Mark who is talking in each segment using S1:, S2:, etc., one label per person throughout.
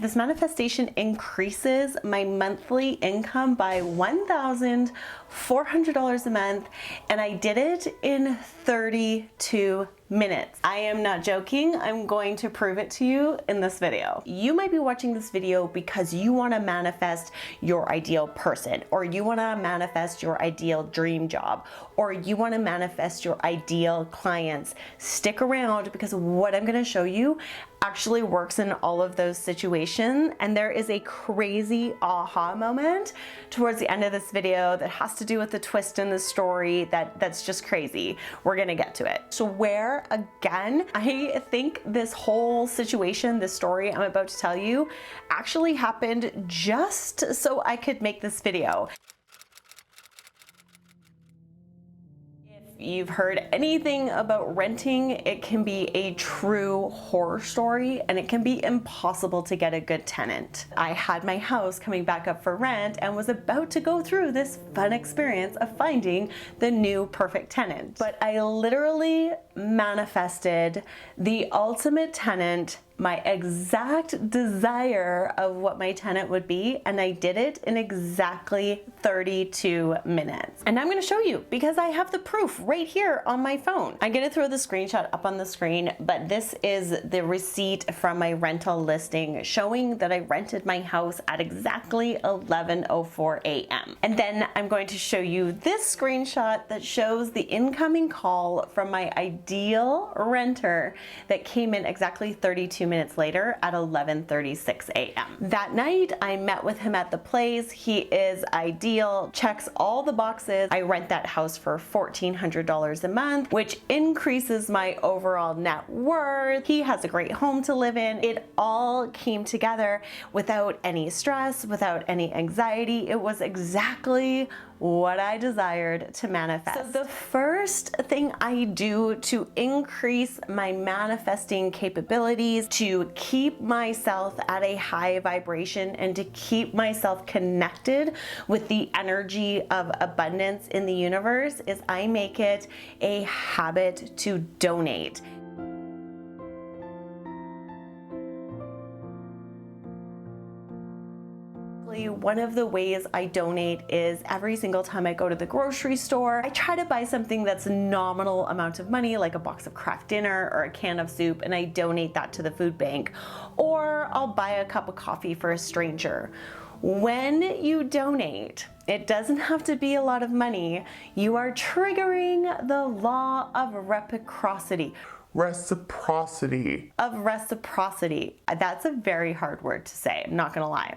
S1: This manifestation increases my monthly income by $1,400 a month, and I did it in 32 minutes. I am not joking. I'm going to prove it to you in this video. You might be watching this video because you want to manifest your ideal person, or you want to manifest your ideal dream job, or you want to manifest your ideal clients. Stick around because what I'm going to show you actually works in all of those situations, and there is a crazy aha moment towards the end of this video that has to do with the twist in the story that's just crazy. We're gonna get to it. So where, again, I think this whole situation, this story I'm about to tell you, actually happened just so I could make this video. You've heard anything about renting, it can be a true horror story, and it can be impossible to get a good tenant. I had my house coming back up for rent and was about to go through this fun experience of finding the new perfect tenant. But I literally manifested the ultimate tenant, my exact desire of what my tenant would be, and I did it in exactly 32 minutes. And I'm gonna show you because I have the proof right here on my phone. I'm gonna throw the screenshot up on the screen, but this is the receipt from my rental listing showing that I rented my house at exactly 11:04 a.m. And then I'm going to show you this screenshot that shows the incoming call from my ideal renter that came in exactly 32 minutes later at 11:36 a.m. That night, I met with him at the place. He is ideal, checks all the boxes. I rent that house for $1,400 a month, which increases my overall net worth. He has a great home to live in. It all came together without any stress, without any anxiety. It was exactly what I desired to manifest. So the first thing I do to increase my manifesting capabilities, to keep myself at a high vibration and to keep myself connected with the energy of abundance in the universe, is I make it a habit to donate. One of the ways I donate is every single time I go to the grocery store, I try to buy something that's a nominal amount of money, like a box of Kraft Dinner or a can of soup, and I donate that to the food bank. Or I'll buy a cup of coffee for a stranger. When you donate, it doesn't have to be a lot of money. You are triggering the law of reciprocity. Of reciprocity. That's a very hard word to say, I'm not gonna lie.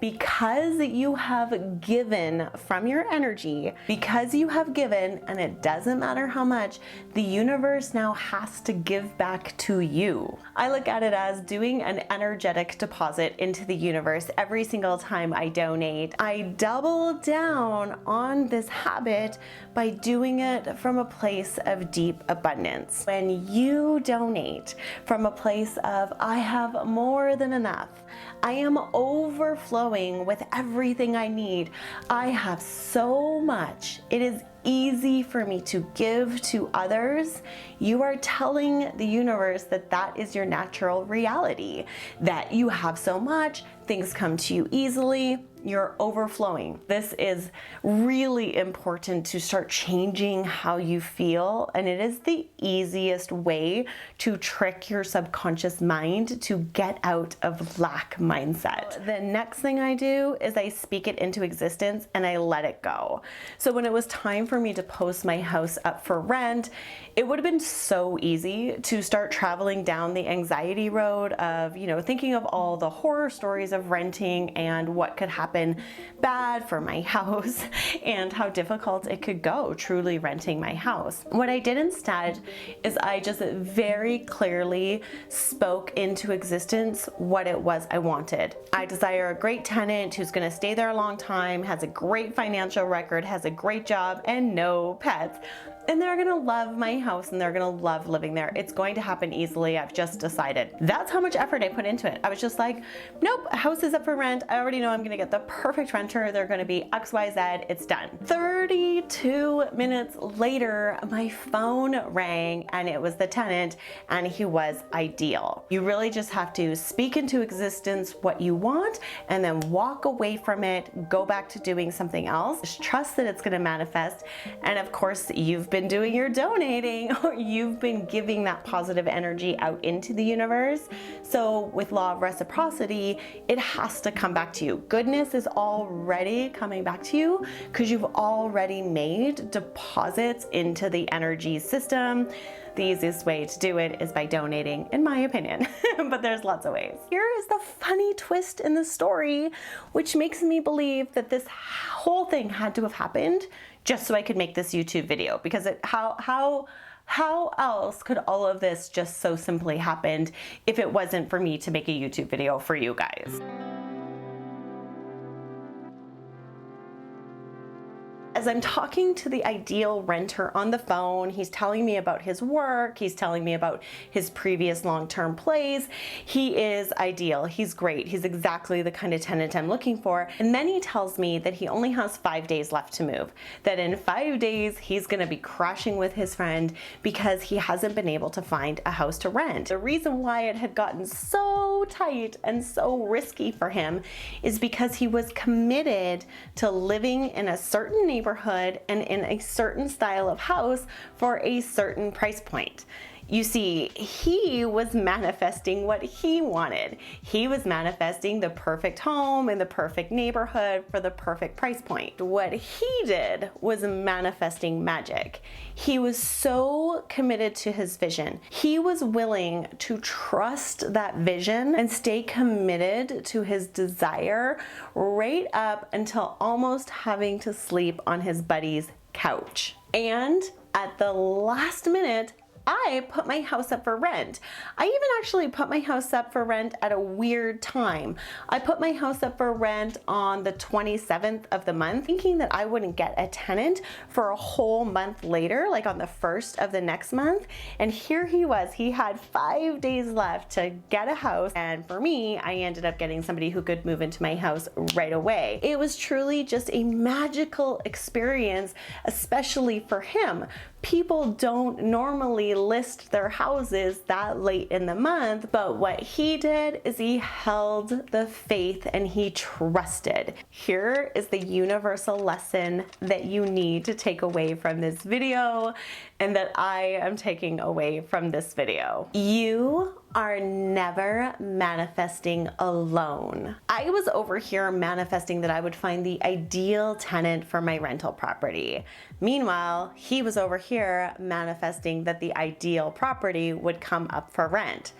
S1: Because you have given from your energy, because you have given, and it doesn't matter how much, the universe now has to give back to you. I look at it as doing an energetic deposit into the universe every single time I donate. I double down on this habit by doing it from a place of deep abundance. When you donate from a place of, I have more than enough, I am overflowing with everything I need, I have so much, it is easy for me to give to others, you are telling the universe that that is your natural reality, that you have so much, things come to you easily, you're overflowing. This is really important to start changing how you feel, and it is the easiest way to trick your subconscious mind to get out of lack mindset. The next thing I do is I speak it into existence and I let it go. So when it was time for me to post my house up for rent, it would have been so easy to start traveling down the anxiety road of, thinking of all the horror stories of renting and what could happen bad for my house and how difficult it could go truly renting my house. What I did instead is I just very clearly spoke into existence what it was I wanted. I desire a great tenant who's going to stay there a long time, has a great financial record, has a great job, and no pets. And they're gonna love my house and they're gonna love living there. It's going to happen easily, I've just decided. That's how much effort I put into it. I was just like, nope, house is up for rent. I already know I'm gonna get the perfect renter. They're gonna be XYZ, it's done. 32 minutes later, my phone rang and it was the tenant and he was ideal. You really just have to speak into existence what you want and then walk away from it, go back to doing something else. Just trust that it's gonna manifest. And of course, you've been doing your donating or you've been giving that positive energy out into the universe. So with law of reciprocity, it has to come back to you. Goodness is already coming back to you because you've already made deposits into the energy system. The easiest way to do it is by donating, in my opinion, but there's lots of ways. Here is the funny twist in the story, which makes me believe that this whole thing had to have happened just so I could make this YouTube video, because how else could all of this just so simply happened if it wasn't for me to make a YouTube video for you guys? As I'm talking to the ideal renter on the phone, he's telling me about his work, he's telling me about his previous long-term plays. He is ideal, he's great, he's exactly the kind of tenant I'm looking for. And then he tells me that he only has 5 days left to move, that in 5 days he's gonna be crashing with his friend because he hasn't been able to find a house to rent. The reason why it had gotten so tight and so risky for him is because he was committed to living in a certain neighborhood and in a certain style of house for a certain price point. You see, he was manifesting what he wanted. He was manifesting the perfect home in the perfect neighborhood for the perfect price point. What he did was manifesting magic. He was so committed to his vision. He was willing to trust that vision and stay committed to his desire right up until almost having to sleep on his buddy's couch. And at the last minute, I put my house up for rent. I even actually put my house up for rent at a weird time. I put my house up for rent on the 27th of the month, thinking that I wouldn't get a tenant for a whole month later, like on the 1st of the next month. And here he was, he had 5 days left to get a house. And for me, I ended up getting somebody who could move into my house right away. It was truly just a magical experience, especially for him. People don't normally list their houses that late in the month, but what he did is he held the faith and he trusted. Here is the universal lesson that you need to take away from this video and that I am taking away from this video. You are never manifesting alone. I was over here manifesting that I would find the ideal tenant for my rental property. Meanwhile, he was over here manifesting that the ideal property would come up for rent.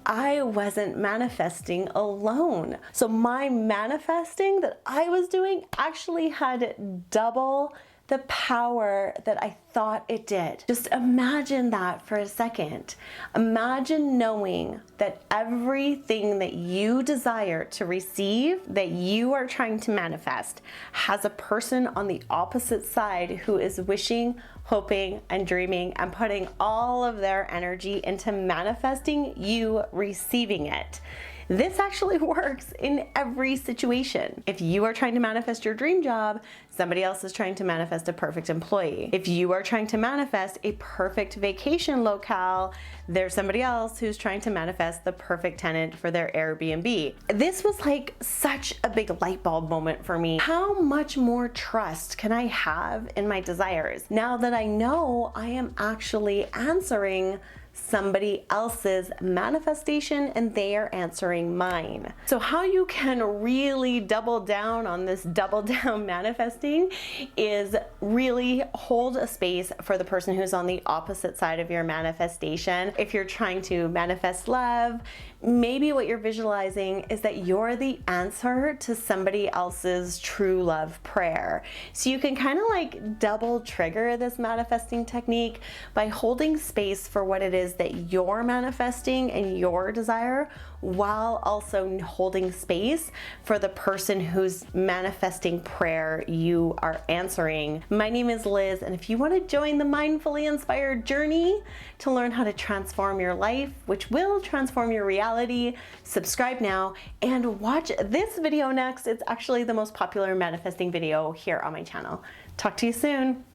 S1: I wasn't manifesting alone. So my manifesting that I was doing actually had double the power that I thought it did. Just imagine that for a second. Imagine knowing that everything that you desire to receive, that you are trying to manifest, has a person on the opposite side who is wishing, hoping, and dreaming and putting all of their energy into manifesting you receiving it. This actually works in every situation. If you are trying to manifest your dream job, somebody else is trying to manifest a perfect employee. If you are trying to manifest a perfect vacation locale, there's somebody else who's trying to manifest the perfect tenant for their Airbnb. This was like such a big light bulb moment for me. How much more trust can I have in my desires now that I know I am actually answering somebody else's manifestation and they are answering mine? So how you can really double down on this double down manifesting is really hold a space for the person who's on the opposite side of your manifestation. If you're trying to manifest love, maybe what you're visualizing is that you're the answer to somebody else's true love prayer. So you can kind of like double trigger this manifesting technique by holding space for what it is that you're manifesting and your desire while also holding space for the person whose manifesting prayer you are answering. My name is Liz, and if you want to join the Mindfully Inspired journey to learn how to transform your life, which will transform your reality, subscribe now and watch this video next. It's actually the most popular manifesting video here on my channel. Talk to you soon.